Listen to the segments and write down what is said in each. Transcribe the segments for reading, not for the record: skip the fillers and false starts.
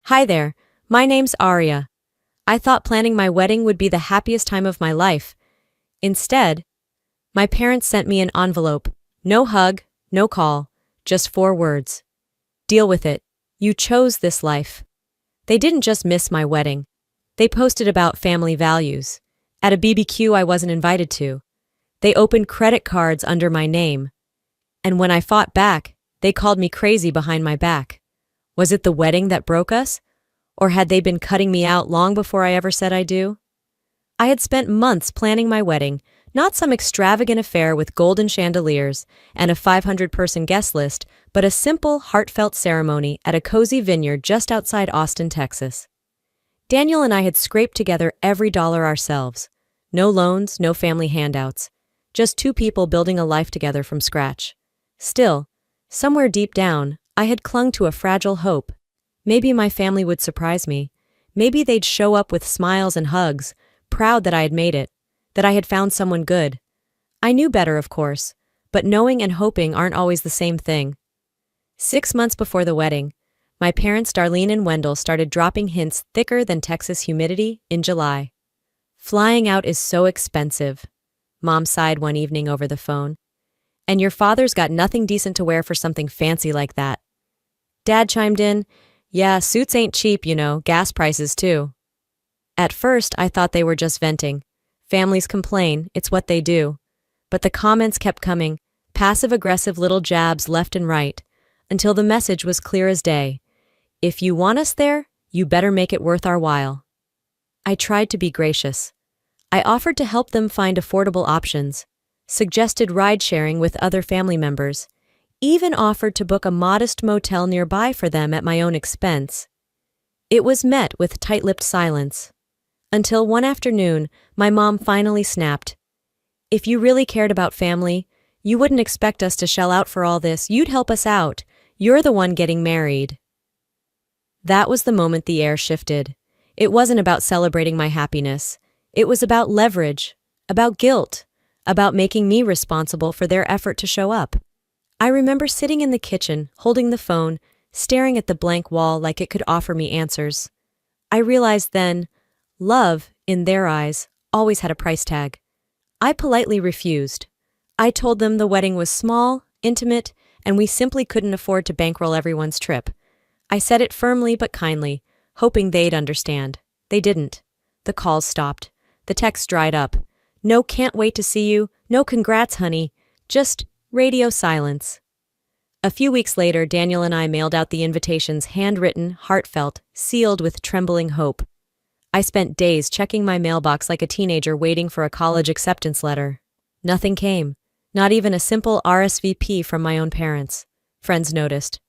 Hi there, my name's Arya. I thought planning my wedding would be the happiest time of my life. Instead, my parents sent me an envelope. No hug, no call, just 4 words. Deal with it. You chose this life. They didn't just miss my wedding. They posted about family values. At a BBQ I wasn't invited to. They opened credit cards under my name. And when I fought back, they called me crazy behind my back. Was it the wedding that broke us? Or had they been cutting me out long before I ever said I do? I had spent months planning my wedding, not some extravagant affair with golden chandeliers and a 500-person guest list, but a simple, heartfelt ceremony at a cozy vineyard just outside Austin, Texas. Daniel and I had scraped together every dollar ourselves. No loans, no family handouts. Just two people building a life together from scratch. Still, somewhere deep down, I had clung to a fragile hope. Maybe my family would surprise me. Maybe they'd show up with smiles and hugs, proud that I had made it, that I had found someone good. I knew better, of course, but knowing and hoping aren't always the same thing. 6 months before the wedding, my parents Darlene and Wendell started dropping hints thicker than Texas humidity in July. Flying out is so expensive, Mom sighed one evening over the phone. And your father's got nothing decent to wear for something fancy like that. Dad chimed in, yeah, suits ain't cheap, gas prices too. At first, I thought they were just venting. Families complain, it's what they do. But the comments kept coming, passive-aggressive little jabs left and right, until the message was clear as day. If you want us there, you better make it worth our while. I tried to be gracious. I offered to help them find affordable options, suggested ride-sharing with other family members, even offered to book a modest motel nearby for them at my own expense. It was met with tight-lipped silence. Until one afternoon, my mom finally snapped. If you really cared about family, you wouldn't expect us to shell out for all this. You'd help us out. You're the one getting married. That was the moment the air shifted. It wasn't about celebrating my happiness. It was about leverage, about guilt, about making me responsible for their effort to show up. I remember sitting in the kitchen, holding the phone, staring at the blank wall like it could offer me answers. I realized then, love, in their eyes, always had a price tag. I politely refused. I told them the wedding was small, intimate, and we simply couldn't afford to bankroll everyone's trip. I said it firmly but kindly, hoping they'd understand. They didn't. The calls stopped. The texts dried up. No can't wait to see you, no congrats, honey, just radio silence. A few weeks later, Daniel and I mailed out the invitations, handwritten, heartfelt, sealed with trembling hope. I spent days checking my mailbox like a teenager waiting for a college acceptance letter. Nothing came, not even a simple RSVP from my own parents. Friends noticed.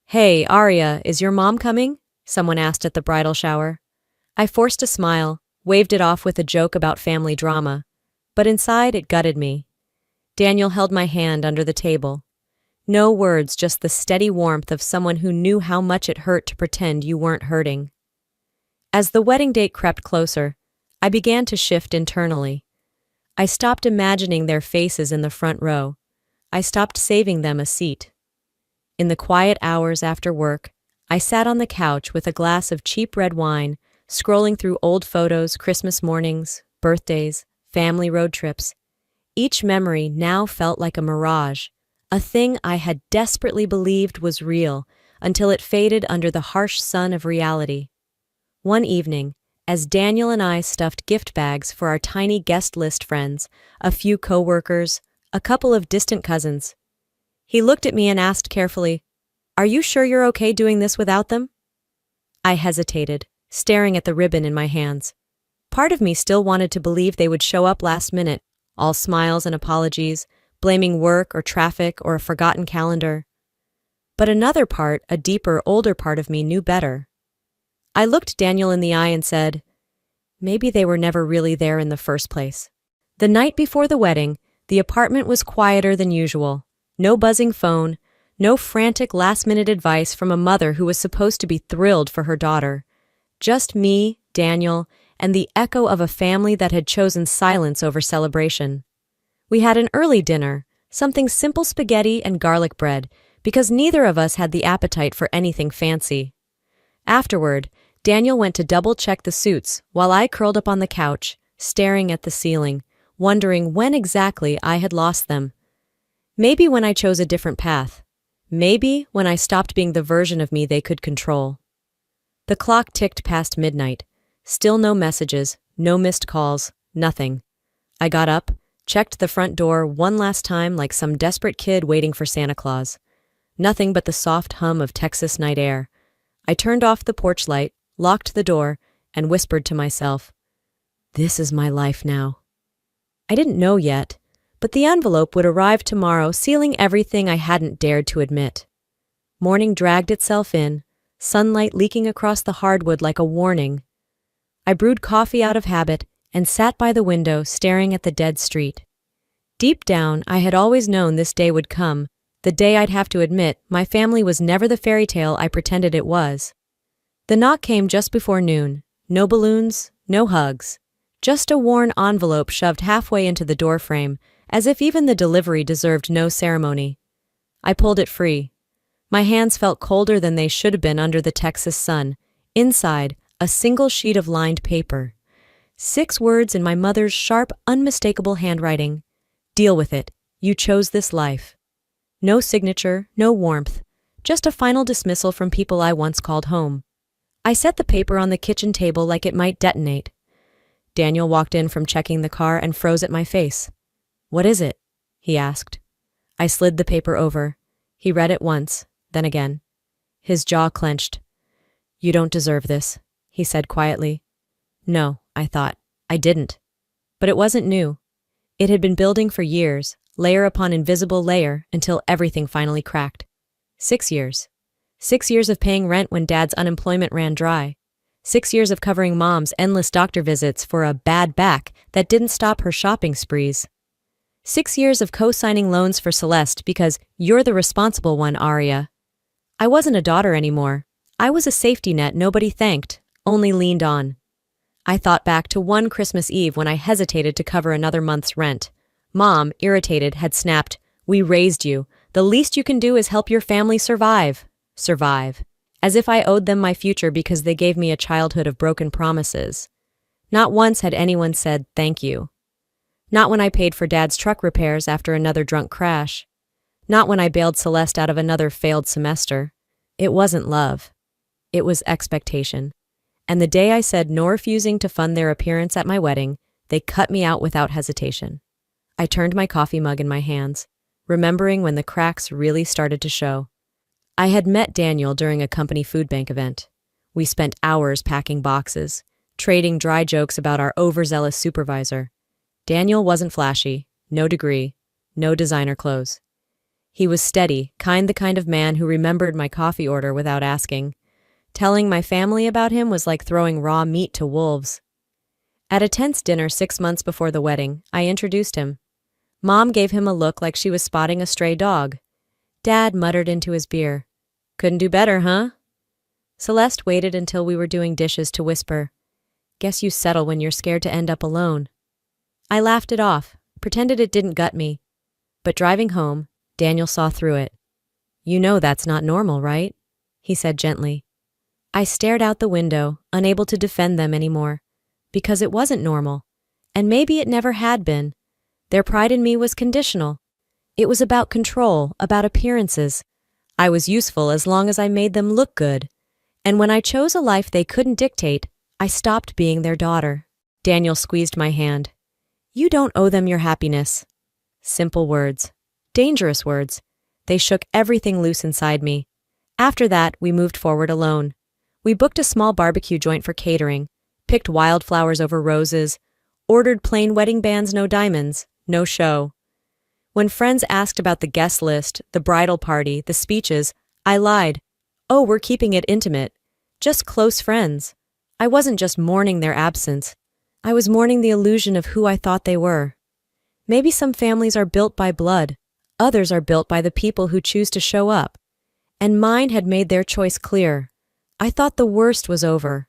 Hey, Arya, is your mom coming? Someone asked at the bridal shower. I forced a smile, waved it off with a joke about family drama, but inside it gutted me. Daniel held my hand under the table. No words, just the steady warmth of someone who knew how much it hurt to pretend you weren't hurting. As the wedding date crept closer, I began to shift internally. I stopped imagining their faces in the front row. I stopped saving them a seat. In the quiet hours after work, I sat on the couch with a glass of cheap red wine, scrolling through old photos, Christmas mornings, birthdays, family road trips. Each memory now felt like a mirage, a thing I had desperately believed was real until it faded under the harsh sun of reality. One evening, as Daniel and I stuffed gift bags for our tiny guest list friends, a few coworkers, a couple of distant cousins, he looked at me and asked carefully, "Are you sure you're okay doing this without them?" I hesitated, staring at the ribbon in my hands. Part of me still wanted to believe they would show up last minute, all smiles and apologies, blaming work or traffic or a forgotten calendar. But another part, a deeper, older part of me, knew better. I looked Daniel in the eye and said, maybe they were never really there in the first place. The night before the wedding, the apartment was quieter than usual. No buzzing phone, no frantic last-minute advice from a mother who was supposed to be thrilled for her daughter. Just me, Daniel, and the echo of a family that had chosen silence over celebration. We had an early dinner, something simple, spaghetti and garlic bread, because neither of us had the appetite for anything fancy. Afterward, Daniel went to double-check the suits while I curled up on the couch, staring at the ceiling, wondering when exactly I had lost them. Maybe when I chose a different path. Maybe when I stopped being the version of me they could control. The clock ticked past midnight. Still no messages, no missed calls, nothing. I got up, checked the front door one last time like some desperate kid waiting for Santa Claus. Nothing but the soft hum of Texas night air. I turned off the porch light, locked the door, and whispered to myself, "This is my life now." I didn't know yet, but the envelope would arrive tomorrow, sealing everything I hadn't dared to admit. Morning dragged itself in, sunlight leaking across the hardwood like a warning. I brewed coffee out of habit and sat by the window staring at the dead street. Deep down, I had always known this day would come, the day I'd have to admit my family was never the fairy tale I pretended it was. The knock came just before noon. No balloons, no hugs. Just a worn envelope shoved halfway into the doorframe, as if even the delivery deserved no ceremony. I pulled it free. My hands felt colder than they should have been under the Texas sun. Inside, a single sheet of lined paper. 6 words in my mother's sharp, unmistakable handwriting. "Deal with it. You chose this life." No signature, no warmth. Just a final dismissal from people I once called home. I set the paper on the kitchen table like it might detonate. Daniel walked in from checking the car and froze at my face. "What is it?" he asked. I slid the paper over. He read it once, then again. His jaw clenched. "You don't deserve this," he said quietly. No, I thought. I didn't. But it wasn't new. It had been building for years, layer upon invisible layer, until everything finally cracked. 6 years. 6 years of paying rent when Dad's unemployment ran dry. 6 years of covering Mom's endless doctor visits for a bad back that didn't stop her shopping sprees. 6 years of co-signing loans for Celeste because you're the responsible one, Aria. I wasn't a daughter anymore. I was a safety net nobody thanked, only leaned on. I thought back to one Christmas Eve when I hesitated to cover another month's rent. Mom, irritated, had snapped, "We raised you. The least you can do is help your family survive." Survive. As if I owed them my future because they gave me a childhood of broken promises. Not once had anyone said thank you. Not when I paid for Dad's truck repairs after another drunk crash. Not when I bailed Celeste out of another failed semester. It wasn't love. It was expectation. And the day I said no refusing to fund their appearance at my wedding, they cut me out without hesitation. I turned my coffee mug in my hands, remembering when the cracks really started to show. I had met Daniel during a company food bank event. We spent hours packing boxes, trading dry jokes about our overzealous supervisor. Daniel wasn't flashy, no degree, no designer clothes. He was steady, the kind of man who remembered my coffee order without asking. Telling my family about him was like throwing raw meat to wolves. At a tense dinner 6 months before the wedding, I introduced him. Mom gave him a look like she was spotting a stray dog. Dad muttered into his beer, "Couldn't do better, huh?" Celeste waited until we were doing dishes to whisper, "Guess you settle when you're scared to end up alone." I laughed it off, pretended it didn't gut me. But driving home, Daniel saw through it. "You know that's not normal, right?" he said gently. I stared out the window, unable to defend them anymore, because it wasn't normal, and maybe it never had been. Their pride in me was conditional. It was about control, about appearances. I was useful as long as I made them look good, and when I chose a life they couldn't dictate, I stopped being their daughter. Daniel squeezed my hand. "You don't owe them your happiness." Simple words. Dangerous words. They shook everything loose inside me. After that, we moved forward alone. We booked a small barbecue joint for catering, picked wildflowers over roses, ordered plain wedding bands, no diamonds, no show. When friends asked about the guest list, the bridal party, the speeches, I lied. "Oh, we're keeping it intimate. Just close friends." I wasn't just mourning their absence. I was mourning the illusion of who I thought they were. Maybe some families are built by blood. Others are built by the people who choose to show up. And mine had made their choice clear. I thought the worst was over.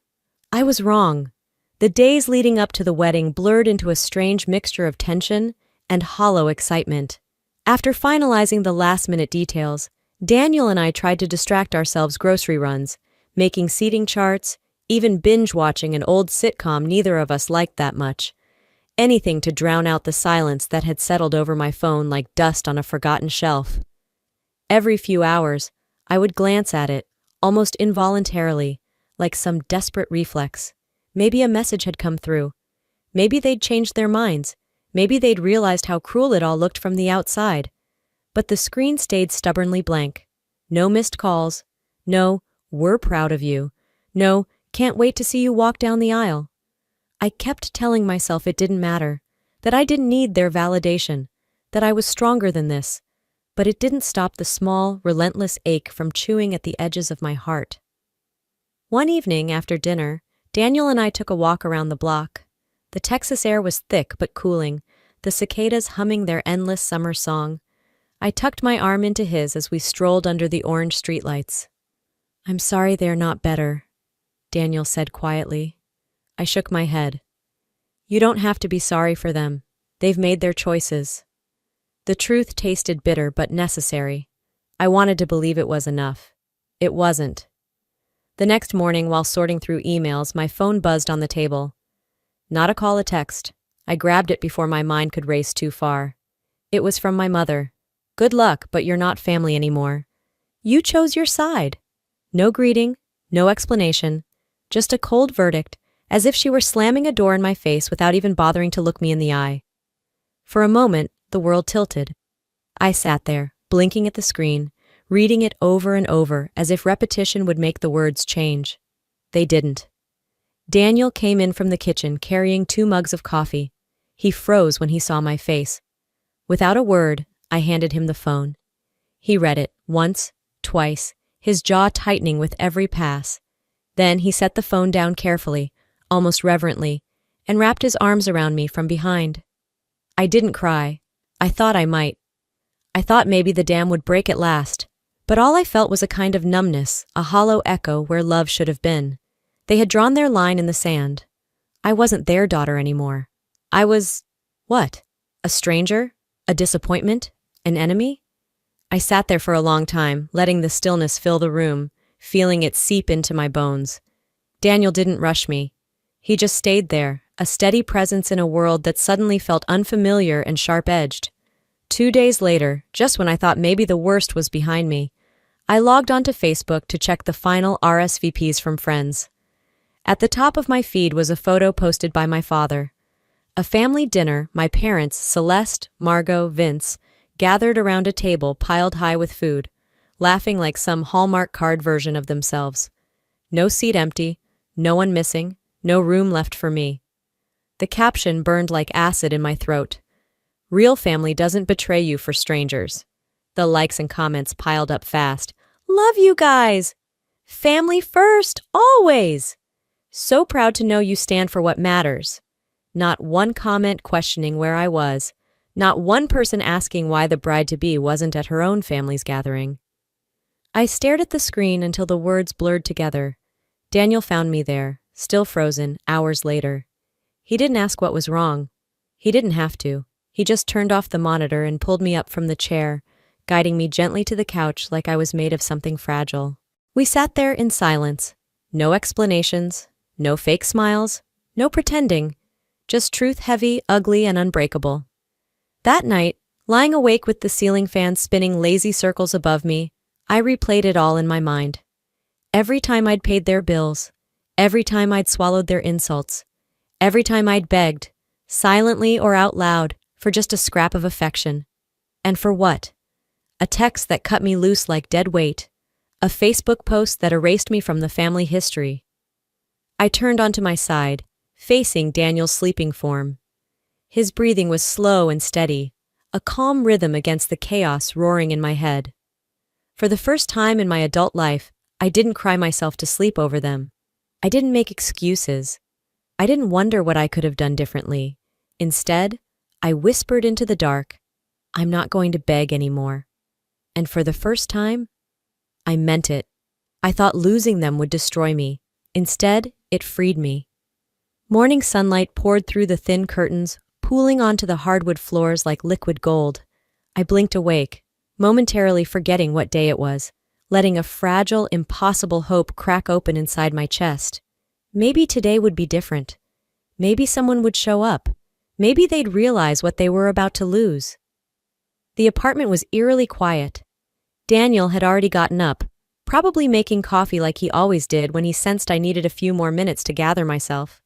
I was wrong. The days leading up to the wedding blurred into a strange mixture of tension and hollow excitement. After finalizing the last-minute details, Daniel and I tried to distract ourselves grocery runs, making seating charts, even binge-watching an old sitcom neither of us liked that much. Anything to drown out the silence that had settled over my phone like dust on a forgotten shelf. Every few hours, I would glance at it, almost involuntarily, like some desperate reflex. Maybe a message had come through. Maybe they'd changed their minds. Maybe they'd realized how cruel it all looked from the outside. But the screen stayed stubbornly blank. No missed calls. No, "we're proud of you." No, "can't wait to see you walk down the aisle." I kept telling myself it didn't matter, that I didn't need their validation, that I was stronger than this, but it didn't stop the small, relentless ache from chewing at the edges of my heart. One evening after dinner, Daniel and I took a walk around the block. The Texas air was thick but cooling, the cicadas humming their endless summer song. I tucked my arm into his as we strolled under the orange streetlights. "I'm sorry they're not better," Daniel said quietly. I shook my head. "You don't have to be sorry for them. They've made their choices." The truth tasted bitter but necessary. I wanted to believe it was enough. It wasn't. The next morning, while sorting through emails, my phone buzzed on the table. Not a call, a text. I grabbed it before my mind could race too far. It was from my mother. "Good luck, but you're not family anymore. You chose your side." No greeting, no explanation, just a cold verdict, as if she were slamming a door in my face without even bothering to look me in the eye. For a moment, the world tilted. I sat there, blinking at the screen, reading it over and over as if repetition would make the words change. They didn't. Daniel came in from the kitchen carrying 2 mugs of coffee. He froze when he saw my face. Without a word, I handed him the phone. He read it, once, twice, his jaw tightening with every pass. Then he set the phone down carefully, almost reverently, and wrapped his arms around me from behind. I didn't cry. I thought I might. I thought maybe the dam would break at last. But all I felt was a kind of numbness, a hollow echo where love should have been. They had drawn their line in the sand. I wasn't their daughter anymore. I was, what? A stranger? A disappointment? An enemy? I sat there for a long time, letting the stillness fill the room, feeling it seep into my bones. Daniel didn't rush me. He just stayed there, a steady presence in a world that suddenly felt unfamiliar and sharp-edged. 2 days later, just when I thought maybe the worst was behind me, I logged onto Facebook to check the final RSVPs from friends. At the top of my feed was a photo posted by my father. A family dinner, my parents, Celeste, Margot, Vince, gathered around a table piled high with food, laughing like some Hallmark card version of themselves. No seat empty, no one missing, no room left for me. The caption burned like acid in my throat. "Real family doesn't betray you for strangers." The likes and comments piled up fast. "Love you guys! Family first, always! So proud to know you stand for what matters." Not one comment questioning where I was. Not one person asking why the bride-to-be wasn't at her own family's gathering. I stared at the screen until the words blurred together. Daniel found me there, still frozen, hours later. He didn't ask what was wrong. He didn't have to. He just turned off the monitor and pulled me up from the chair, guiding me gently to the couch like I was made of something fragile. We sat there in silence. No explanations, no fake smiles, no pretending. Just truth heavy, ugly, and unbreakable. That night, lying awake with the ceiling fan spinning lazy circles above me, I replayed it all in my mind. Every time I'd paid their bills, every time I'd swallowed their insults, every time I'd begged, silently or out loud, for just a scrap of affection. And for what? A text that cut me loose like dead weight. A Facebook post that erased me from the family history. I turned onto my side, facing Daniel's sleeping form. His breathing was slow and steady, a calm rhythm against the chaos roaring in my head. For the first time in my adult life, I didn't cry myself to sleep over them. I didn't make excuses. I didn't wonder what I could have done differently. Instead, I whispered into the dark, "I'm not going to beg anymore." And for the first time, I meant it. I thought losing them would destroy me. Instead, it freed me. Morning sunlight poured through the thin curtains, pooling onto the hardwood floors like liquid gold. I blinked awake, momentarily forgetting what day it was, letting a fragile, impossible hope crack open inside my chest. Maybe today would be different. Maybe someone would show up. Maybe they'd realize what they were about to lose. The apartment was eerily quiet. Daniel had already gotten up, probably making coffee like he always did when he sensed I needed a few more minutes to gather myself.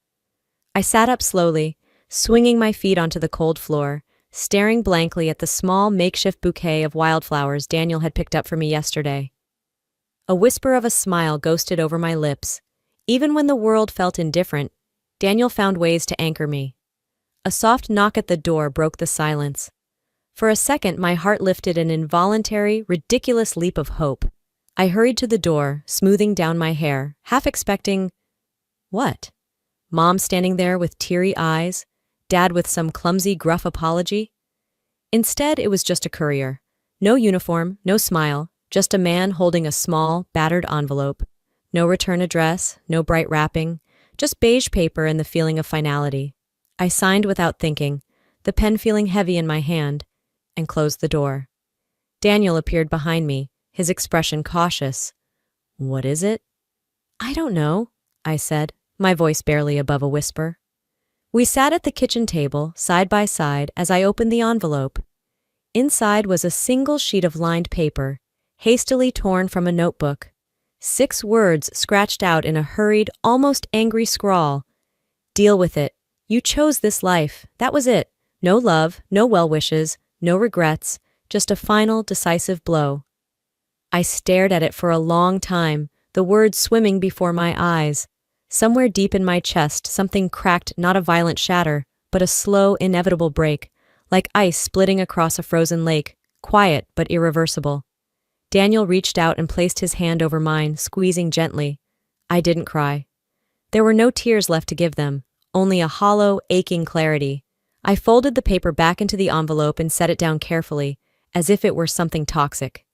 I sat up slowly, swinging my feet onto the cold floor, staring blankly at the small makeshift bouquet of wildflowers Daniel had picked up for me yesterday. A whisper of a smile ghosted over my lips. Even when the world felt indifferent, Daniel found ways to anchor me. A soft knock at the door broke the silence. For a second, my heart lifted an involuntary, ridiculous leap of hope. I hurried to the door, smoothing down my hair, half expecting… what? Mom standing there with teary eyes? Dad with some clumsy, gruff apology? Instead, it was just a courier. No uniform, no smile, just a man holding a small, battered envelope. No return address, no bright wrapping, just beige paper and the feeling of finality. I signed without thinking, the pen feeling heavy in my hand, and closed the door. Daniel appeared behind me, his expression cautious. "What is it?" "I don't know," I said, my voice barely above a whisper. We sat at the kitchen table, side by side, as I opened the envelope. Inside was a single sheet of lined paper, hastily torn from a notebook. 6 words scratched out in a hurried, almost angry scrawl. "Deal with it. You chose this life. That was it. No love, no well wishes, no regrets, just a final, decisive blow." I stared at it for a long time, the words swimming before my eyes. Somewhere deep in my chest, something cracked, not a violent shatter, but a slow, inevitable break, like ice splitting across a frozen lake, quiet but irreversible. Daniel reached out and placed his hand over mine, squeezing gently. I didn't cry. There were no tears left to give them, only a hollow, aching clarity. I folded the paper back into the envelope and set it down carefully, as if it were something toxic.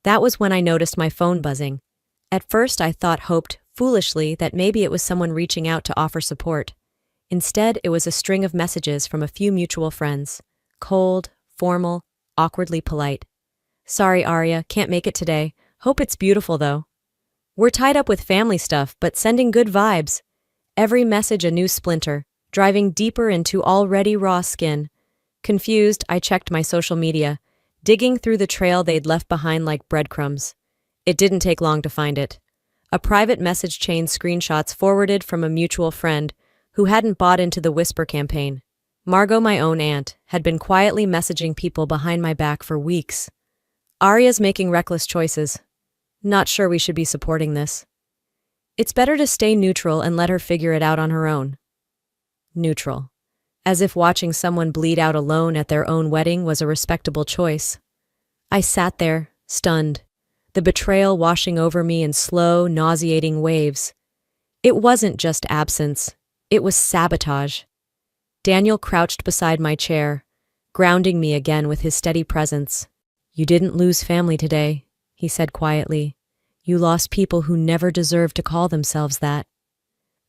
That was when I noticed my phone buzzing. At first I hoped, foolishly, that maybe it was someone reaching out to offer support. Instead, it was a string of messages from a few mutual friends. Cold, formal, awkwardly polite. "Sorry, Arya, can't make it today. Hope it's beautiful, though. We're tied up with family stuff, but sending good vibes." Every message a new splinter, driving deeper into already raw skin. Confused, I checked my social media, digging through the trail they'd left behind like breadcrumbs. It didn't take long to find it. A private message chain screenshots forwarded from a mutual friend who hadn't bought into the Whisper campaign. Margot, my own aunt, had been quietly messaging people behind my back for weeks. "Arya's making reckless choices. Not sure we should be supporting this. It's better to stay neutral and let her figure it out on her own." Neutral. As if watching someone bleed out alone at their own wedding was a respectable choice. I sat there, stunned, the betrayal washing over me in slow, nauseating waves. It wasn't just absence. It was sabotage. Daniel crouched beside my chair, grounding me again with his steady presence. "You didn't lose family today," he said quietly. "You lost people who never deserved to call themselves that."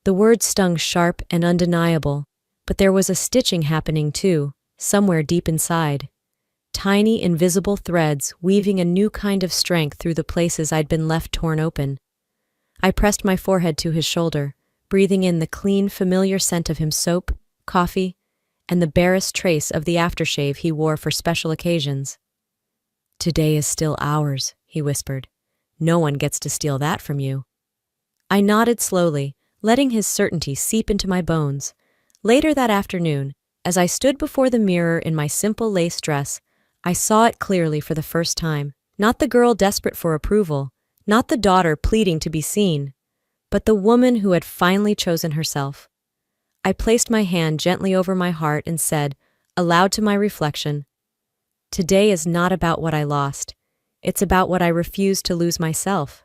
The words stung sharp and undeniable, but there was a stitching happening too, somewhere deep inside. Tiny, invisible threads weaving a new kind of strength through the places I'd been left torn open. I pressed my forehead to his shoulder, breathing in the clean, familiar scent of his soap, coffee, and the barest trace of the aftershave he wore for special occasions. "Today is still ours," he whispered. "No one gets to steal that from you." I nodded slowly, letting his certainty seep into my bones. Later that afternoon, as I stood before the mirror in my simple lace dress, I saw it clearly for the first time. Not the girl desperate for approval, not the daughter pleading to be seen, but the woman who had finally chosen herself. I placed my hand gently over my heart and said, aloud to my reflection, "Today is not about what I lost. It's about what I refused to lose myself."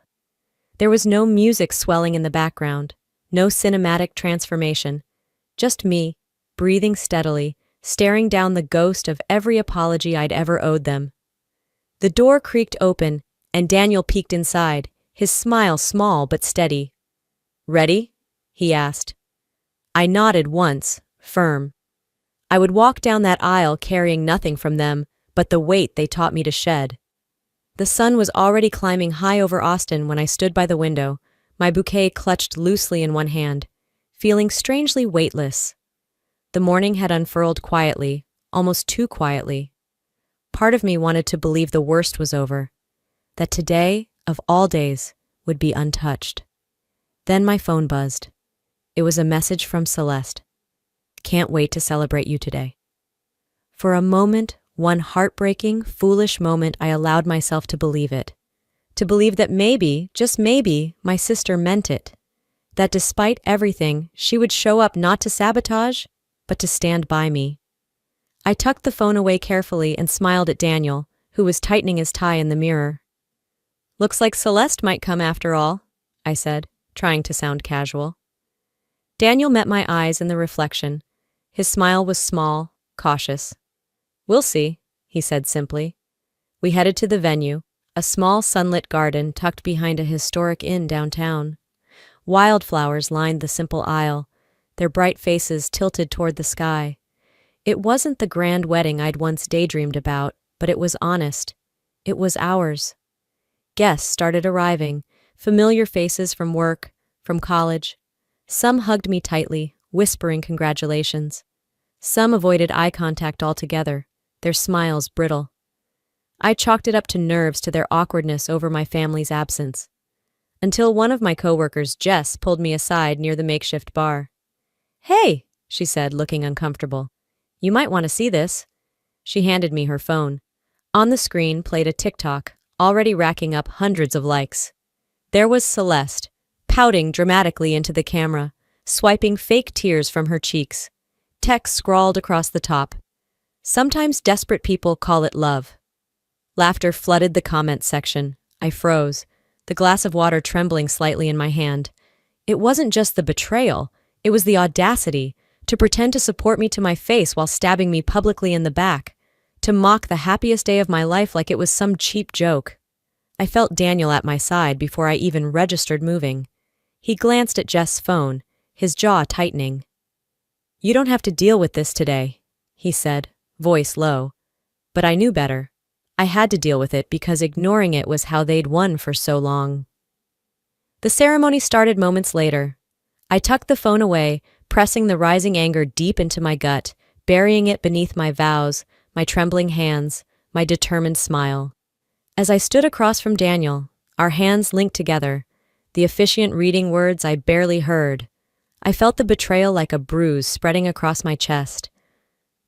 There was no music swelling in the background, no cinematic transformation, just me, breathing steadily, staring down the ghost of every apology I'd ever owed them. The door creaked open, and Daniel peeked inside, his smile small but steady. "Ready?" he asked. I nodded once, firm. I would walk down that aisle carrying nothing from them but the weight they taught me to shed. The sun was already climbing high over Austin when I stood by the window, my bouquet clutched loosely in one hand, feeling strangely weightless. The morning had unfurled quietly, almost too quietly. Part of me wanted to believe the worst was over, that today, of all days, would be untouched. Then my phone buzzed. It was a message from Celeste. Can't wait to celebrate you today. For a moment, one heartbreaking, foolish moment, I allowed myself to believe it. To believe that maybe, just maybe, my sister meant it. That despite everything, she would show up not to sabotage, but to stand by me. I tucked the phone away carefully and smiled at Daniel, who was tightening his tie in the mirror. "Looks like Celeste might come after all," I said, trying to sound casual. Daniel met my eyes in the reflection. His smile was small, cautious. "We'll see," he said simply. We headed to the venue, a small sunlit garden tucked behind a historic inn downtown. Wildflowers lined the simple aisle, their bright faces tilted toward the sky. It wasn't the grand wedding I'd once daydreamed about, but it was honest. It was ours. Guests started arriving, familiar faces from work, from college. Some hugged me tightly, whispering congratulations. Some avoided eye contact altogether, their smiles brittle. I chalked it up to nerves, to their awkwardness over my family's absence. Until one of my coworkers, Jess, pulled me aside near the makeshift bar. "Hey," she said, looking uncomfortable. "You might want to see this." She handed me her phone. On the screen played a TikTok, already racking up hundreds of likes. There was Celeste, pouting dramatically into the camera, swiping fake tears from her cheeks. Text scrawled across the top. "Sometimes desperate people call it love." Laughter flooded the comment section. I froze, the glass of water trembling slightly in my hand. It wasn't just the betrayal, it was the audacity to pretend to support me to my face while stabbing me publicly in the back, to mock the happiest day of my life like it was some cheap joke. I felt Daniel at my side before I even registered moving. He glanced at Jess' phone, his jaw tightening. "You don't have to deal with this today," he said, voice low. But I knew better. I had to deal with it because ignoring it was how they'd won for so long. The ceremony started moments later. I tucked the phone away, pressing the rising anger deep into my gut, burying it beneath my vows, my trembling hands, my determined smile. As I stood across from Daniel, our hands linked together, the officiant reading words I barely heard, I felt the betrayal like a bruise spreading across my chest.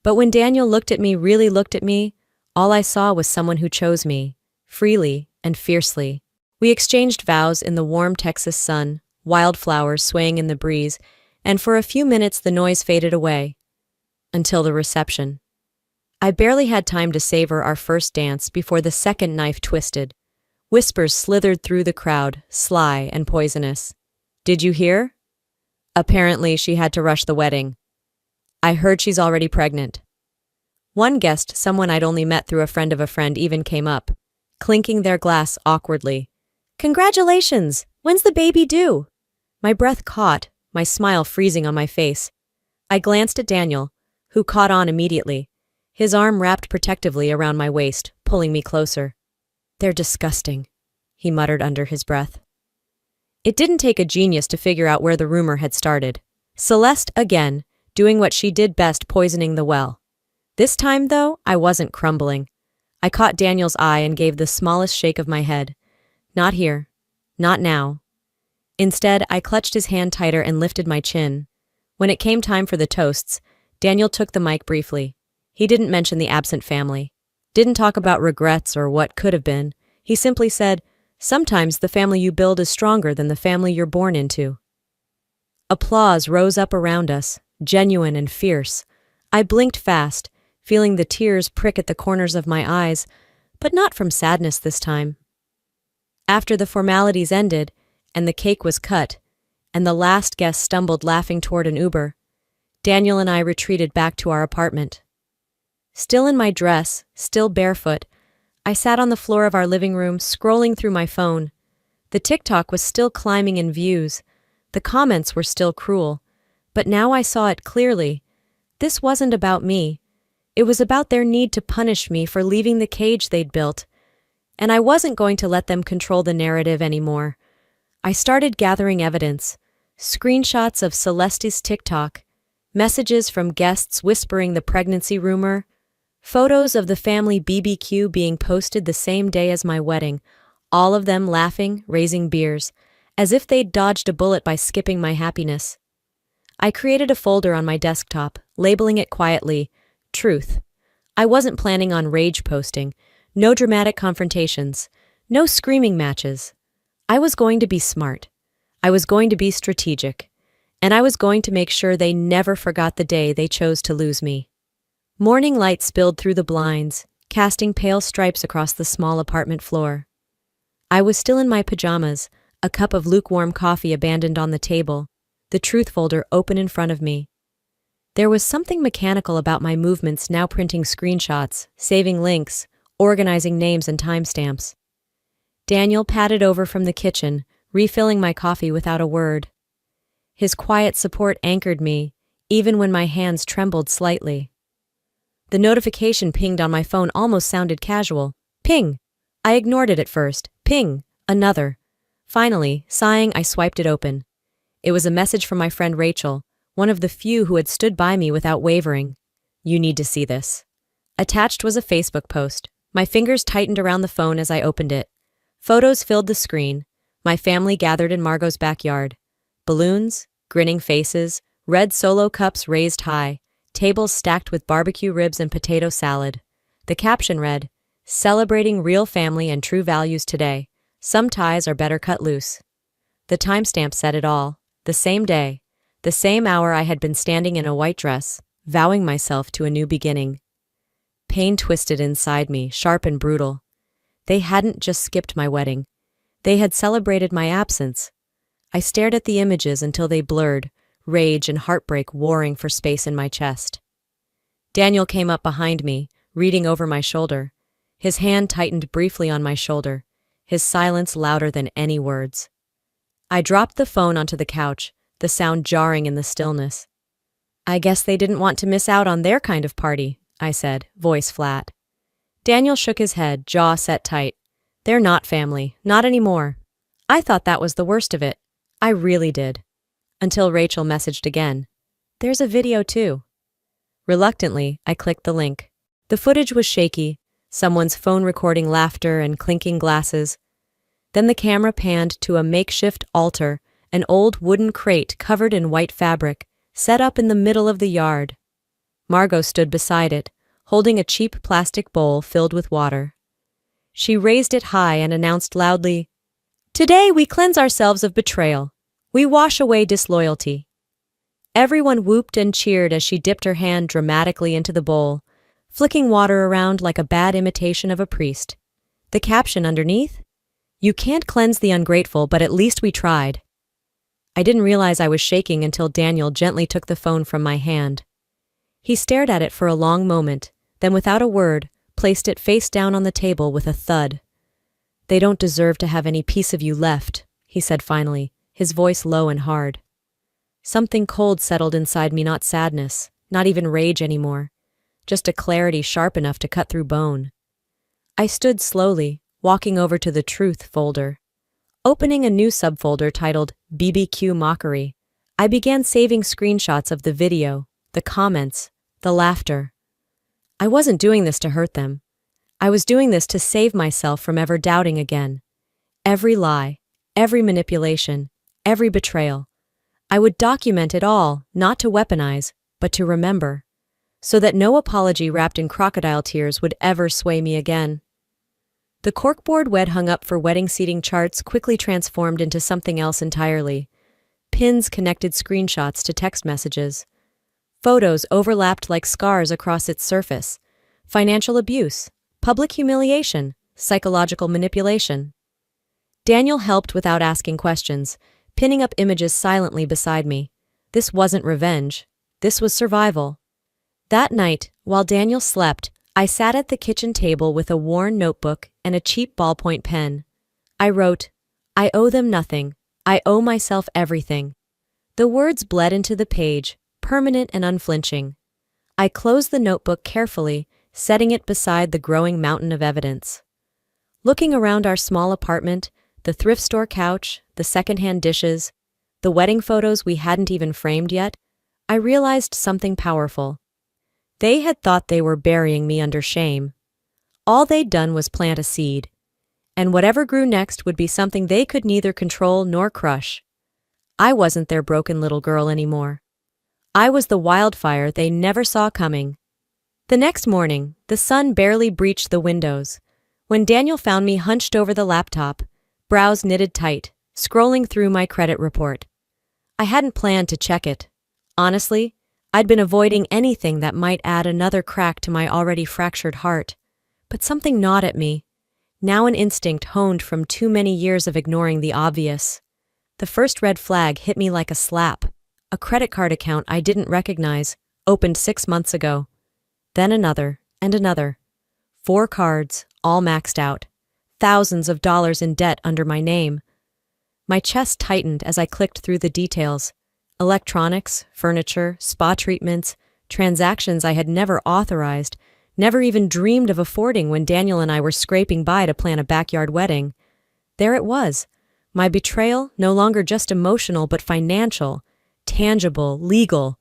But when Daniel looked at me, really looked at me, all I saw was someone who chose me, freely and fiercely. We exchanged vows in the warm Texas sun, wildflowers swaying in the breeze, and for a few minutes the noise faded away. Until the reception. I barely had time to savor our first dance before the second knife twisted. Whispers slithered through the crowd, sly and poisonous. "Did you hear? Apparently she had to rush the wedding. I heard she's already pregnant." One guest, someone I'd only met through a friend of a friend, even came up, clinking their glass awkwardly. "Congratulations! When's the baby due?" My breath caught, my smile freezing on my face. I glanced at Daniel, who caught on immediately, his arm wrapped protectively around my waist, pulling me closer. "They're disgusting," he muttered under his breath. It didn't take a genius to figure out where the rumor had started. Celeste again, doing what she did best, poisoning the well. This time, though, I wasn't crumbling. I caught Daniel's eye and gave the smallest shake of my head. Not here. Not now. Instead, I clutched his hand tighter and lifted my chin. When it came time for the toasts, Daniel took the mic briefly. He didn't mention the absent family. Didn't talk about regrets or what could have been. He simply said, "Sometimes the family you build is stronger than the family you're born into." Applause rose up around us, genuine and fierce. I blinked fast, feeling the tears prick at the corners of my eyes, but not from sadness this time. After the formalities ended, and the cake was cut, and the last guest stumbled laughing toward an Uber, Daniel and I retreated back to our apartment. Still in my dress, still barefoot, I sat on the floor of our living room, scrolling through my phone. The TikTok was still climbing in views. The comments were still cruel. But now I saw it clearly. This wasn't about me. It was about their need to punish me for leaving the cage they'd built. and I wasn't going to let them control the narrative anymore. I started gathering evidence, screenshots of Celeste's TikTok, messages from guests whispering the pregnancy rumor, photos of the family BBQ being posted the same day as my wedding, all of them laughing, raising beers, as if they'd dodged a bullet by skipping my happiness. I created a folder on my desktop, labeling it quietly, Truth. I wasn't planning on rage posting, no dramatic confrontations, no screaming matches. I was going to be smart. I was going to be strategic. And I was going to make sure they never forgot the day they chose to lose me. Morning light spilled through the blinds, casting pale stripes across the small apartment floor. I was still in my pajamas, a cup of lukewarm coffee abandoned on the table, the truth folder open in front of me. There was something mechanical about my movements, now printing screenshots, saving links, organizing names and timestamps. Daniel padded over from the kitchen, refilling my coffee without a word. His quiet support anchored me, even when my hands trembled slightly. The notification pinged on my phone almost sounded casual. Ping! I ignored it at first. Ping! Another. Finally, sighing, I swiped it open. It was a message from my friend Rachel, one of the few who had stood by me without wavering. You need to see this. Attached was a Facebook post. My fingers tightened around the phone as I opened it. Photos filled the screen. My family gathered in Margot's backyard. Balloons, grinning faces, red Solo cups raised high, tables stacked with barbecue ribs and potato salad. The caption read, Celebrating real family and true values today. Some ties are better cut loose. The timestamp said it all. The same day, the same hour I had been standing in a white dress, vowing myself to a new beginning. Pain twisted inside me, sharp and brutal. They hadn't just skipped my wedding. They had celebrated my absence. I stared at the images until they blurred, rage and heartbreak warring for space in my chest. Daniel came up behind me, reading over my shoulder. His hand tightened briefly on my shoulder, his silence louder than any words. I dropped the phone onto the couch, the sound jarring in the stillness. I guess they didn't want to miss out on their kind of party, I said, voice flat. Daniel shook his head, jaw set tight. They're not family, not anymore. I thought that was the worst of it. I really did. Until Rachel messaged again. There's a video too. Reluctantly, I clicked the link. The footage was shaky, someone's phone recording laughter and clinking glasses. Then the camera panned to a makeshift altar, an old wooden crate covered in white fabric, set up in the middle of the yard. Margot stood beside it, holding a cheap plastic bowl filled with water. She raised it high and announced loudly, Today we cleanse ourselves of betrayal. We wash away disloyalty. Everyone whooped and cheered as she dipped her hand dramatically into the bowl, flicking water around like a bad imitation of a priest. The caption underneath? You can't cleanse the ungrateful, but at least we tried. I didn't realize I was shaking until Daniel gently took the phone from my hand. He stared at it for a long moment, then without a word, placed it face down on the table with a thud. They don't deserve to have any piece of you left, he said finally, his voice low and hard. Something cold settled inside me, not sadness, not even rage anymore, just a clarity sharp enough to cut through bone. I stood slowly, walking over to the Truth folder. Opening a new subfolder titled BBQ Mockery, I began saving screenshots of the video, the comments, the laughter. I wasn't doing this to hurt them. I was doing this to save myself from ever doubting again. Every lie, every manipulation, every betrayal. I would document it all, not to weaponize, but to remember, so that no apology wrapped in crocodile tears would ever sway me again. The corkboard wed hung up for wedding seating charts quickly transformed into something else entirely. Pins connected screenshots to text messages. Photos overlapped like scars across its surface. Financial abuse, public humiliation, psychological manipulation. Daniel helped without asking questions, pinning up images silently beside me. This wasn't revenge. This was survival. That night, while Daniel slept, I sat at the kitchen table with a worn notebook and a cheap ballpoint pen. I wrote, I owe them nothing. I owe myself everything. The words bled into the page, permanent and unflinching. I closed the notebook carefully, setting it beside the growing mountain of evidence. Looking around our small apartment, the thrift store couch, the secondhand dishes, the wedding photos we hadn't even framed yet, I realized something powerful. They had thought they were burying me under shame. All they'd done was plant a seed, and whatever grew next would be something they could neither control nor crush. I wasn't their broken little girl anymore. I was the wildfire they never saw coming. The next morning, the sun barely breached the windows, when Daniel found me hunched over the laptop, brows knitted tight, scrolling through my credit report. I hadn't planned to check it. Honestly, I'd been avoiding anything that might add another crack to my already fractured heart. But something gnawed at me, now an instinct honed from too many years of ignoring the obvious. The first red flag hit me like a slap. A credit card account I didn't recognize, opened 6 months ago. Then another, and another. 4 cards, all maxed out. Thousands of dollars in debt under my name. My chest tightened as I clicked through the details. Electronics, furniture, spa treatments, transactions I had never authorized, never even dreamed of affording when Daniel and I were scraping by to plan a backyard wedding. There it was. My betrayal, no longer just emotional but financial, tangible, legal.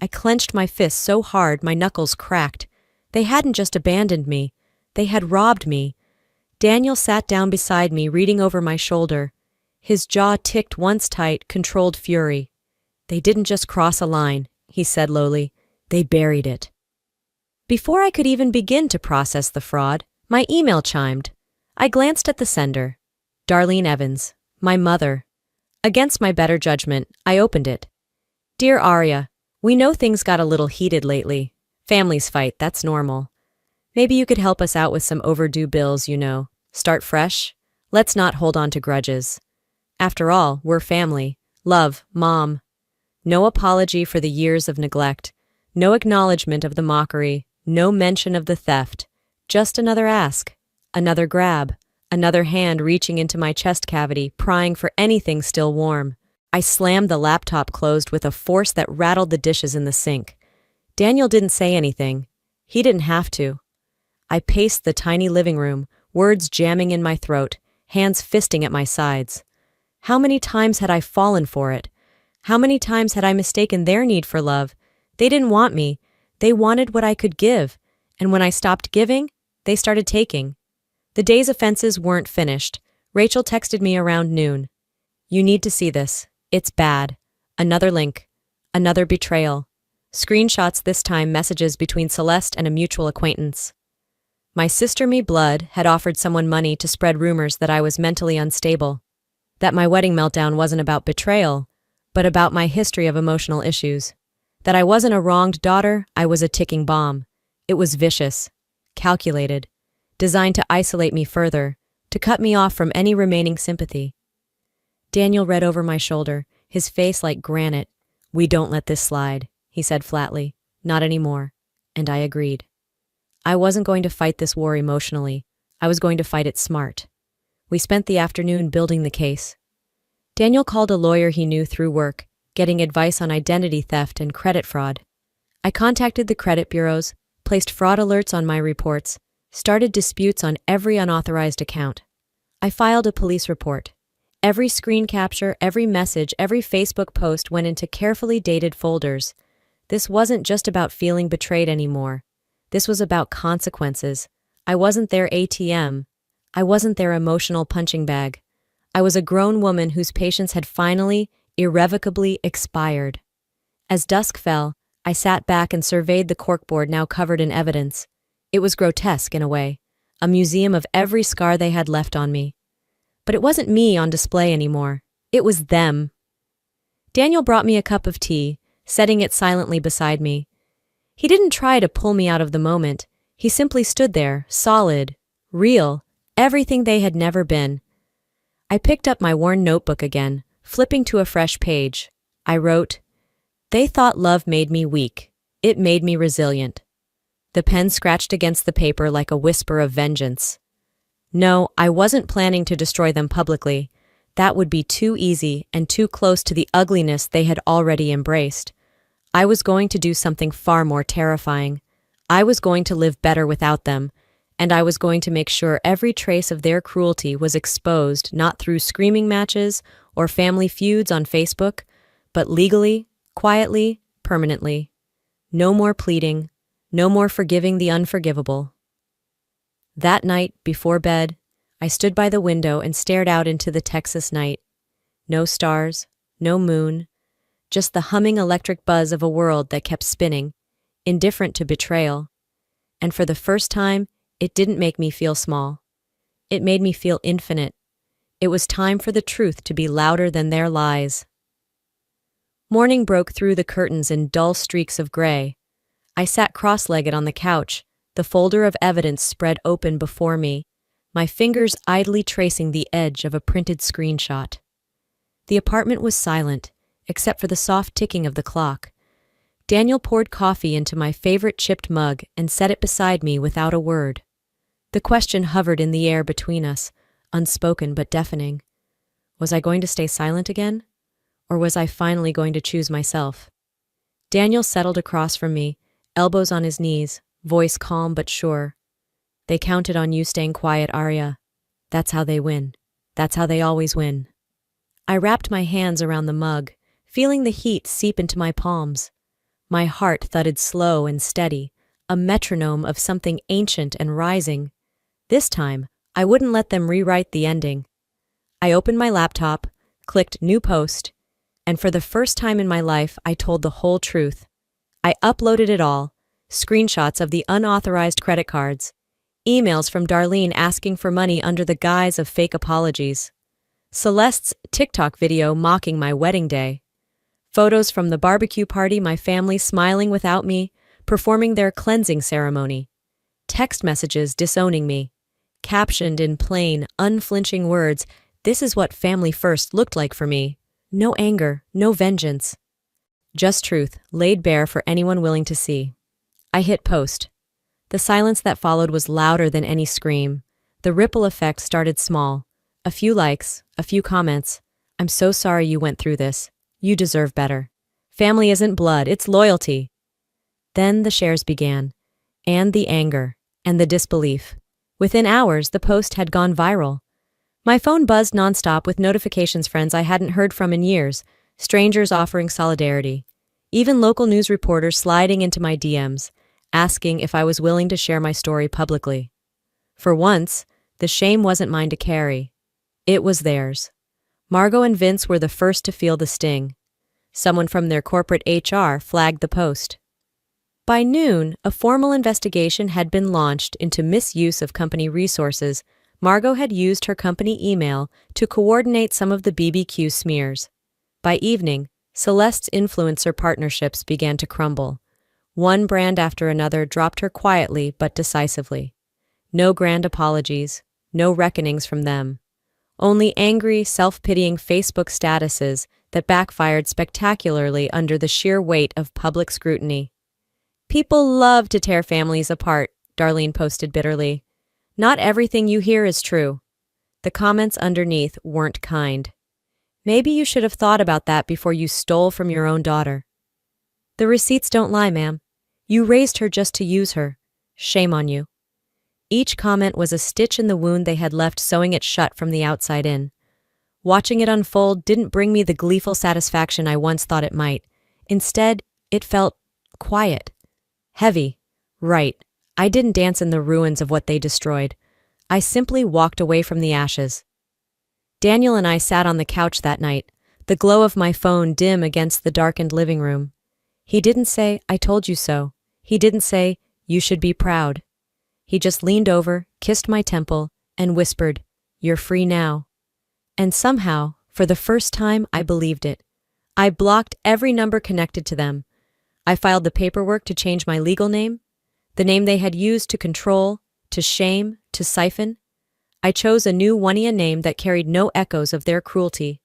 I clenched my fists so hard my knuckles cracked. They hadn't just abandoned me. They had robbed me. Daniel sat down beside me, reading over my shoulder. His jaw ticked once tight, controlled fury. "They didn't just cross a line," he said lowly. "They buried it." Before I could even begin to process the fraud, my email chimed. I glanced at the sender. Darlene Evans, my mother. Against my better judgment, I opened it. "Dear Arya, we know things got a little heated lately. Families fight, that's normal. Maybe you could help us out with some overdue bills, you know. Start fresh? Let's not hold on to grudges. After all, we're family. Love, Mom." No apology for the years of neglect. No acknowledgement of the mockery. No mention of the theft. Just another ask. Another grab. Another hand reaching into my chest cavity, prying for anything still warm. I slammed the laptop closed with a force that rattled the dishes in the sink. Daniel didn't say anything. He didn't have to. I paced the tiny living room, words jamming in my throat, hands fisting at my sides. How many times had I fallen for it? How many times had I mistaken their need for love? They didn't want me. They wanted what I could give. And when I stopped giving, they started taking. The day's offenses weren't finished. Rachel texted me around noon. "You need to see this. It's bad." Another link. Another betrayal. Screenshots this time, messages between Celeste and a mutual acquaintance. My sister me blood had offered someone money to spread rumors that I was mentally unstable. That my wedding meltdown wasn't about betrayal, but about my history of emotional issues. That I wasn't a wronged daughter, I was a ticking bomb. It was vicious, calculated, designed to isolate me further, to cut me off from any remaining sympathy. Daniel read over my shoulder, his face like granite. "We don't let this slide," he said flatly. "Not anymore." And I agreed. I wasn't going to fight this war emotionally. I was going to fight it smart. We spent the afternoon building the case. Daniel called a lawyer he knew through work, getting advice on identity theft and credit fraud. I contacted the credit bureaus, placed fraud alerts on my reports, started disputes on every unauthorized account. I filed a police report. Every screen capture, every message, every Facebook post went into carefully dated folders. This wasn't just about feeling betrayed anymore. This was about consequences. I wasn't their ATM. I wasn't their emotional punching bag. I was a grown woman whose patience had finally, irrevocably expired. As dusk fell, I sat back and surveyed the corkboard now covered in evidence. It was grotesque in a way, a museum of every scar they had left on me. But it wasn't me on display anymore. It was them. Daniel brought me a cup of tea, setting it silently beside me. He didn't try to pull me out of the moment. He simply stood there, solid, real, everything they had never been. I picked up my worn notebook again, flipping to a fresh page. I wrote, "They thought love made me weak. It made me resilient." The pen scratched against the paper like a whisper of vengeance. No, I wasn't planning to destroy them publicly. That would be too easy and too close to the ugliness they had already embraced. I was going to do something far more terrifying. I was going to live better without them, and I was going to make sure every trace of their cruelty was exposed not through screaming matches or family feuds on Facebook, but legally, quietly, permanently. No more pleading, no more forgiving the unforgivable. That night, before bed, I stood by the window and stared out into the Texas night. No stars, no moon, just the humming electric buzz of a world that kept spinning, indifferent to betrayal. And for the first time, it didn't make me feel small. It made me feel infinite. It was time for the truth to be louder than their lies. Morning broke through the curtains in dull streaks of gray. I sat cross-legged on the couch, the folder of evidence spread open before me, my fingers idly tracing the edge of a printed screenshot. The apartment was silent, except for the soft ticking of the clock. Daniel poured coffee into my favorite chipped mug and set it beside me without a word. The question hovered in the air between us, unspoken but deafening. Was I going to stay silent again? Or was I finally going to choose myself? Daniel settled across from me, elbows on his knees, voice calm but sure. They counted on you staying quiet, Arya. That's how they win. That's how they always win. I wrapped my hands around the mug, feeling the heat seep into my palms. My heart thudded slow and steady, a metronome of something ancient and rising. This time, I wouldn't let them rewrite the ending. I opened my laptop, clicked New Post, and for the first time in my life, I told the whole truth. I uploaded it all, screenshots of the unauthorized credit cards, emails from Darlene asking for money under the guise of fake apologies, Celeste's TikTok video mocking my wedding day, photos from the barbecue party, my family smiling without me, performing their cleansing ceremony, text messages disowning me, captioned in plain, unflinching words, "This is what family first looked like for me." No anger, no vengeance. Just truth, laid bare for anyone willing to see. I hit post. The silence that followed was louder than any scream. The ripple effect started small. A few likes, a few comments. "I'm so sorry you went through this. You deserve better. Family isn't blood, it's loyalty." Then the shares began, and the anger, and the disbelief. Within hours, the post had gone viral. My phone buzzed nonstop with notifications, friends I hadn't heard from in years, strangers offering solidarity, even local news reporters sliding into my DMs, asking if I was willing to share my story publicly. For once, the shame wasn't mine to carry. It was theirs. Margot and Vince were the first to feel the sting. Someone from their corporate HR flagged the post. By noon, a formal investigation had been launched into misuse of company resources. Margot had used her company email to coordinate some of the BBQ smears. By evening, Celeste's influencer partnerships began to crumble. One brand after another dropped her quietly but decisively. No grand apologies, no reckonings from them. Only angry, self-pitying Facebook statuses that backfired spectacularly under the sheer weight of public scrutiny. "People love to tear families apart," Darlene posted bitterly. "Not everything you hear is true." The comments underneath weren't kind. "Maybe you should have thought about that before you stole from your own daughter." "The receipts don't lie, ma'am. You raised her just to use her. Shame on you." Each comment was a stitch in the wound they had left, sewing it shut from the outside in. Watching it unfold didn't bring me the gleeful satisfaction I once thought it might. Instead, it felt quiet, heavy. Right. I didn't dance in the ruins of what they destroyed. I simply walked away from the ashes. Daniel and I sat on the couch that night, the glow of my phone dim against the darkened living room. He didn't say, "I told you so." He didn't say, "You should be proud." He just leaned over, kissed my temple, and whispered, "You're free now." And somehow, for the first time, I believed it. I blocked every number connected to them. I filed the paperwork to change my legal name, the name they had used to control, to shame, to siphon. I chose a new one-ia name that carried no echoes of their cruelty.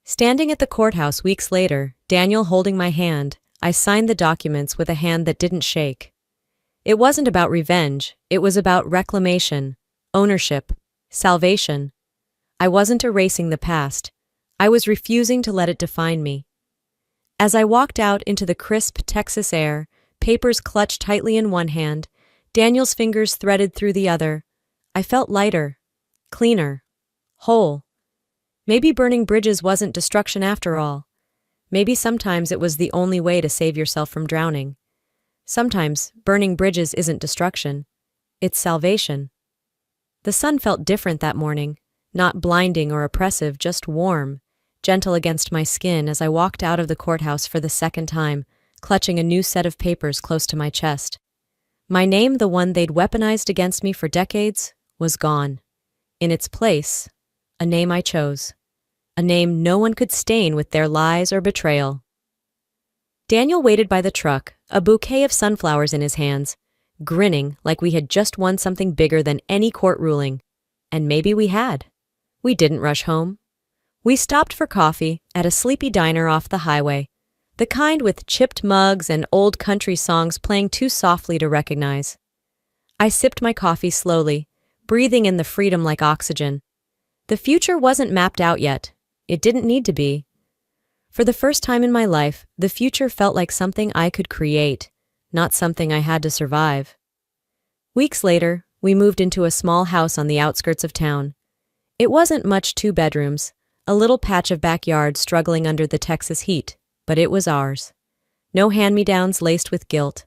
Standing at the courthouse weeks later, Daniel holding my hand, I signed the documents with a hand that didn't shake. It wasn't about revenge, it was about reclamation, ownership, salvation. I wasn't erasing the past. I was refusing to let it define me. As I walked out into the crisp Texas air, papers clutched tightly in one hand, Daniel's fingers threaded through the other. I felt lighter, cleaner, whole. Maybe burning bridges wasn't destruction after all. Maybe sometimes it was the only way to save yourself from drowning. Sometimes burning bridges isn't destruction. It's salvation. The sun felt different that morning, not blinding or oppressive, just warm, gentle against my skin as I walked out of the courthouse for the second time, clutching a new set of papers close to my chest. My name, the one they'd weaponized against me for decades, was gone. In its place, a name I chose. A name no one could stain with their lies or betrayal. Daniel waited by the truck, a bouquet of sunflowers in his hands, grinning like we had just won something bigger than any court ruling. And maybe we had. We didn't rush home. We stopped for coffee at a sleepy diner off the highway, the kind with chipped mugs and old country songs playing too softly to recognize. I sipped my coffee slowly, breathing in the freedom like oxygen. The future wasn't mapped out yet. It didn't need to be. For the first time in my life, the future felt like something I could create, not something I had to survive. Weeks later, we moved into a small house on the outskirts of town. It wasn't much, 2 bedrooms, a little patch of backyard struggling under the Texas heat, but it was ours. No hand-me-downs laced with guilt.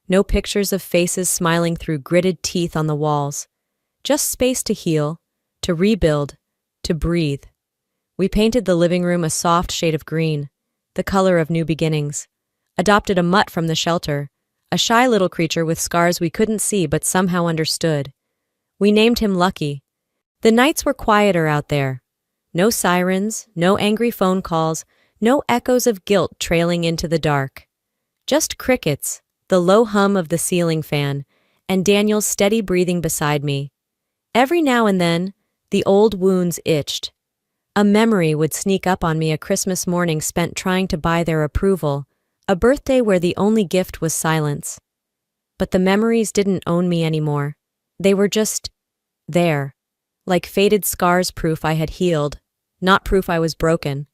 No pictures of faces smiling through gritted teeth on the walls. Just space to heal, to rebuild, to breathe. We painted the living room a soft shade of green, the color of new beginnings. Adopted a mutt from the shelter, a shy little creature with scars we couldn't see but somehow understood. We named him Lucky. The nights were quieter out there. No sirens, no angry phone calls, no echoes of guilt trailing into the dark. Just crickets, the low hum of the ceiling fan, and Daniel's steady breathing beside me. Every now and then, the old wounds itched. A memory would sneak up on me, a Christmas morning spent trying to buy their approval, a birthday where the only gift was silence. But the memories didn't own me anymore. They were just there, like faded scars, proof I had healed, not proof I was broken.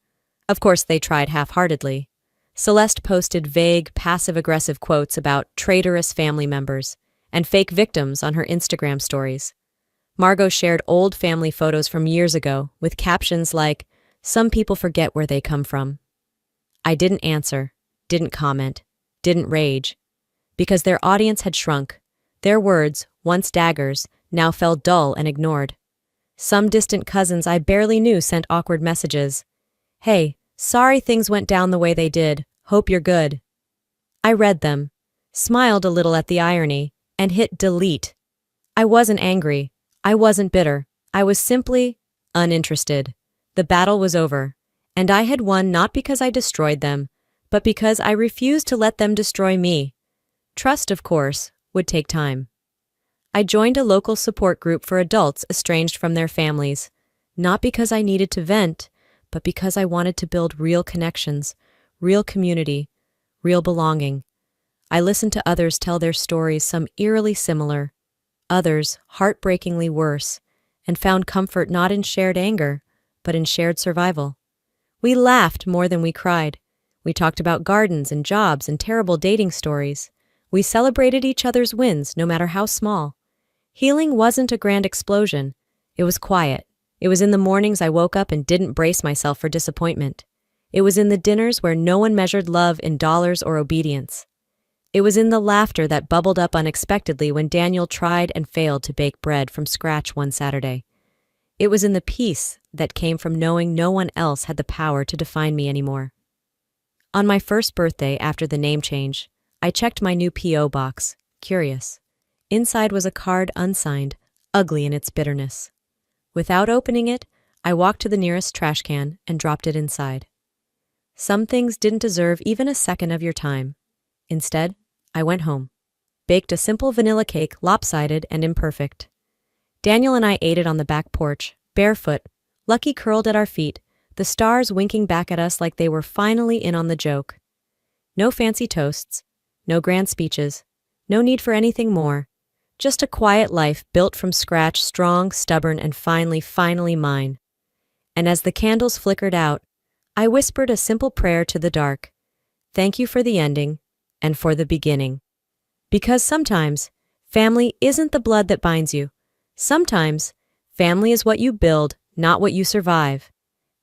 Of course, they tried half-heartedly. Celeste posted vague, passive-aggressive quotes about traitorous family members and fake victims on her Instagram stories. Margot shared old family photos from years ago with captions like, "Some people forget where they come from." I didn't answer, didn't comment, didn't rage, because their audience had shrunk. Their words, once daggers, now fell dull and ignored. Some distant cousins I barely knew sent awkward messages. "Hey, sorry things went down the way they did. Hope you're good." I read them, smiled a little at the irony, and hit delete. I wasn't angry. I wasn't bitter. I was simply uninterested. The battle was over, and I had won not because I destroyed them, but because I refused to let them destroy me. Trust, of course, would take time. I joined a local support group for adults estranged from their families, not because I needed to vent, but because I wanted to build real connections, real community, real belonging. I listened to others tell their stories, some eerily similar, others heartbreakingly worse, and found comfort not in shared anger, but in shared survival. We laughed more than we cried. We talked about gardens and jobs and terrible dating stories. We celebrated each other's wins, no matter how small. Healing wasn't a grand explosion. It was quiet. It was in the mornings I woke up and didn't brace myself for disappointment. It was in the dinners where no one measured love in dollars or obedience. It was in the laughter that bubbled up unexpectedly when Daniel tried and failed to bake bread from scratch one Saturday. It was in the peace that came from knowing no one else had the power to define me anymore. On my first birthday after the name change, I checked my new P.O. box, curious. Inside was a card unsigned, ugly in its bitterness. Without opening it, I walked to the nearest trash can and dropped it inside. Some things didn't deserve even a second of your time. Instead, I went home, baked a simple vanilla cake, lopsided and imperfect. Daniel and I ate it on the back porch, barefoot, Lucky curled at our feet, the stars winking back at us like they were finally in on the joke. No fancy toasts, no grand speeches, no need for anything more. Just a quiet life built from scratch, strong, stubborn, and finally mine. And as the candles flickered out, I whispered a simple prayer to the dark. Thank you for the ending, and for the beginning. Because sometimes, Family isn't the blood that binds you. Sometimes, family is what you build, not what you survive.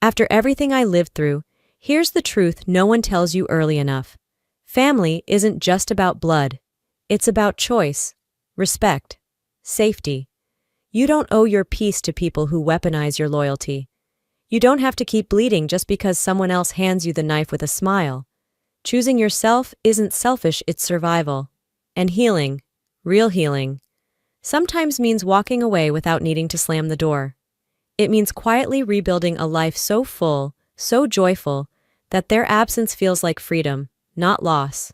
After everything I lived through, here's the truth no one tells you early enough. Family isn't just about blood. It's about choice, respect, safety. You don't owe your peace to people who weaponize your loyalty. You don't have to keep bleeding just because someone else hands you the knife with a smile. Choosing yourself isn't selfish, it's survival. And healing, real healing, sometimes means walking away without needing to slam the door. It means quietly rebuilding a life so full, so joyful, that their absence feels like freedom, not loss.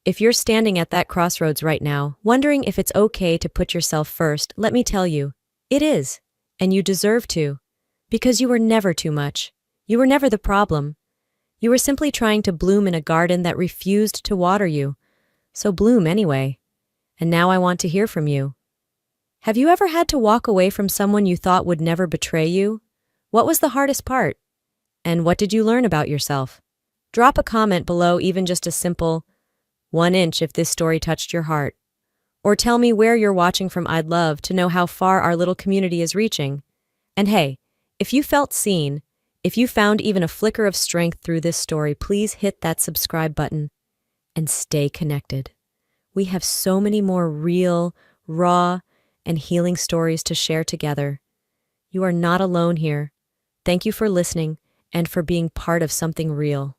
If you're standing at that crossroads right now, wondering if it's okay to put yourself first, let me tell you, it is, and you deserve to. Because you were never too much. You were never the problem. You were simply trying to bloom in a garden that refused to water you. So bloom anyway. And now I want to hear from you. Have you ever had to walk away from someone you thought would never betray you? What was the hardest part? And what did you learn about yourself? Drop a comment below, even just a simple 1 inch if this story touched your heart. Or tell me where you're watching from. I'd love to know how far our little community is reaching. And hey, if you felt seen, if you found even a flicker of strength through this story, please hit that subscribe button and stay connected. We have so many more real, raw, and healing stories to share together. You are not alone here. Thank you for listening and for being part of something real.